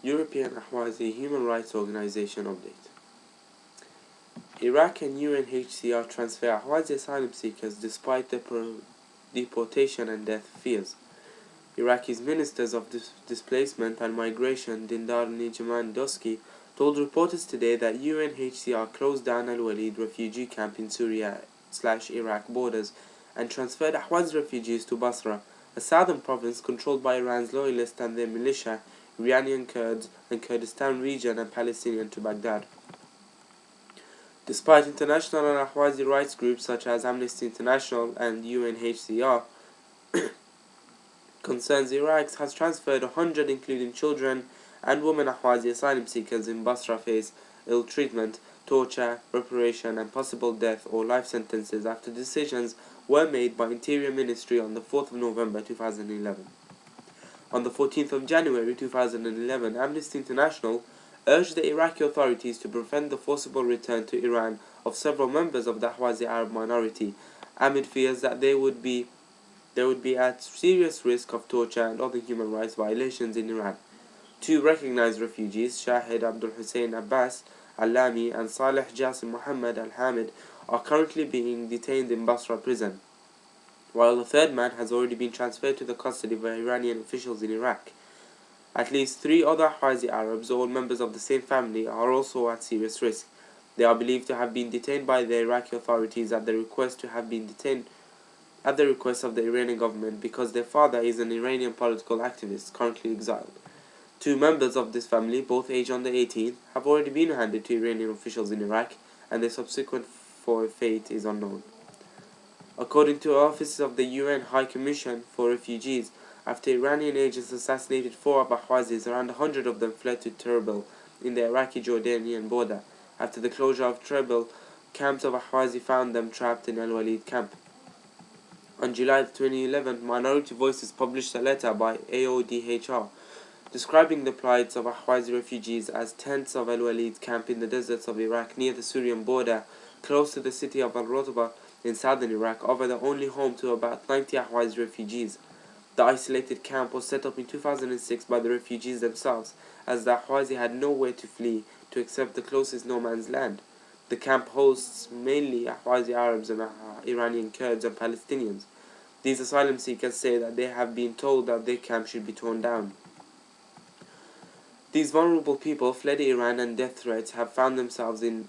European Ahwazi Human Rights Organization update. Iraq and UNHCR transfer Ahwazi asylum seekers despite the deportation and death fears. Iraqi's ministers of displacement and migration, Dindar Ndjeman Dosky, told reporters today that UNHCR closed down Waleed refugee camp in Syria-Iraq borders and transferred Ahwazi refugees to Basrah, a southern province controlled by Iran's loyalists and their militia, Iranian Kurds and Kurdistan region, and Palestinian to Baghdad. Despite international and Ahwazi rights groups such as Amnesty International and UNHCR concerns, Iraq has transferred 100, including children and women Ahwazi asylum seekers in Basra face ill treatment, torture, reparation and possible death or life sentences after decisions were made by Interior Ministry on the 4th of November 2011. On the 14th of January 2011, Amnesty International urged the Iraqi authorities to prevent the forcible return to Iran of several members of the Ahwazi Arab minority, amid fears that they would be at serious risk of torture and other human rights violations in Iran. Two recognized refugees, Shahid Abdul Hussein Abbas Al-Lami and Saleh Jassim Muhammad Al-Hamid, are currently being detained in Basra prison, while the third man has already been transferred to the custody of Iranian officials in Iraq. At least 3 other Ahwazi Arabs, all members of the same family, are also at serious risk. They are believed to have been detained by the Iraqi authorities at the request of the Iranian government because their father is an Iranian political activist currently exiled. 2 members of this family, both aged under 18, have already been handed to Iranian officials in Iraq, and their subsequent fate is unknown. According to offices of the UN High Commission for Refugees, after Iranian agents assassinated 4 of Ahwazis, around 100 of them fled to Terbil in the Iraqi-Jordanian border. After the closure of Terbil, camps of Ahwazi found them trapped in Waleed camp. On July 2011, Minority Voices published a letter by AODHR describing the plight of Ahwazi refugees as tents of Waleed camp in the deserts of Iraq near the Syrian border, close to the city of Al-Rotba in southern Iraq, offer the only home to about 90 Ahwazi refugees. The isolated camp was set up in 2006 by the refugees themselves, as the Ahwazi had nowhere to flee to except the closest no man's land. The camp hosts mainly Ahwazi Arabs and Iranian Kurds and Palestinians. These asylum seekers say that they have been told that their camp should be torn down. These vulnerable people fled Iran, and death threats have found themselves in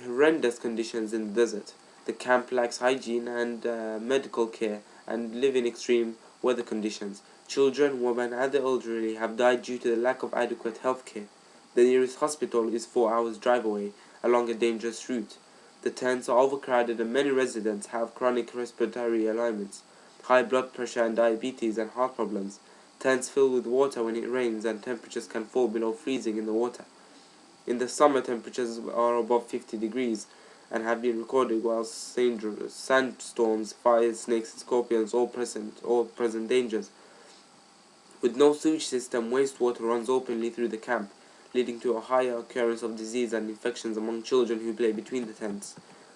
horrendous conditions in the desert. The camp lacks hygiene and medical care and live in extreme weather conditions. Children, women and the elderly have died due to the lack of adequate health care. The nearest hospital is 4 hours drive away along a dangerous route. The tents are overcrowded and many residents have chronic respiratory ailments, high blood pressure and diabetes and heart problems. Tents fill with water when it rains, and temperatures can fall below freezing in the water. In the summer, temperatures are above 50 degrees and have been recorded, while sandstorms, fires, snakes and scorpions all present dangers. With no sewage system, wastewater runs openly through the camp, leading to a higher occurrence of disease and infections among children who play between the tents.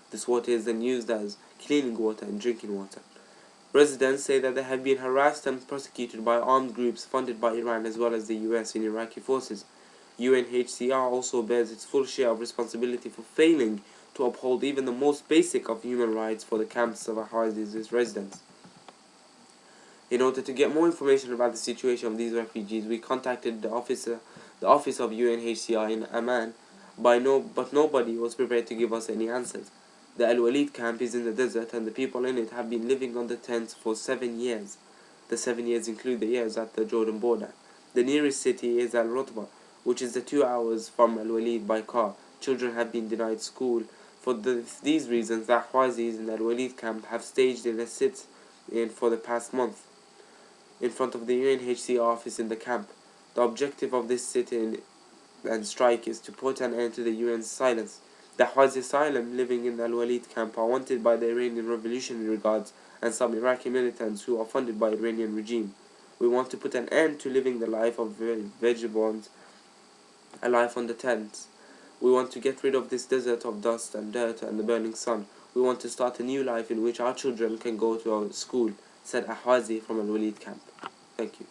This water is then used as cleaning water and drinking water. Residents say that they have been harassed and persecuted by armed groups funded by Iran as well as the US and Iraqi forces. UNHCR also bears its full share of responsibility for failing to uphold even the most basic of human rights for the camps of Ahwazi's residents. In order to get more information about the situation of these refugees, we contacted the office of UNHCR in Amman, but nobody was prepared to give us any answers. The Waleed camp is in the desert, and the people in it have been living under tents for 7 years. The 7 years include the years at the Jordan border. The nearest city is Al-Rotba, which is 2 hours from Waleed by car. Children have been denied school. For these reasons, the Ahwazis in the Waleed camp have staged a sit-in for the past month in front of the UNHCR office in the camp. The objective of this sit-in and strike is to put an end to the UN's silence. The Ahwazi Asylum living in the Waleed camp are wanted by the Iranian Revolutionary Guards and some Iraqi militants who are funded by the Iranian regime. We want to put an end to living the life of vagabonds, a life under tents. We want to get rid of this desert of dust and dirt and the burning sun. We want to start a new life in which our children can go to our school, said Ahwazi from Waleed camp. Thank you.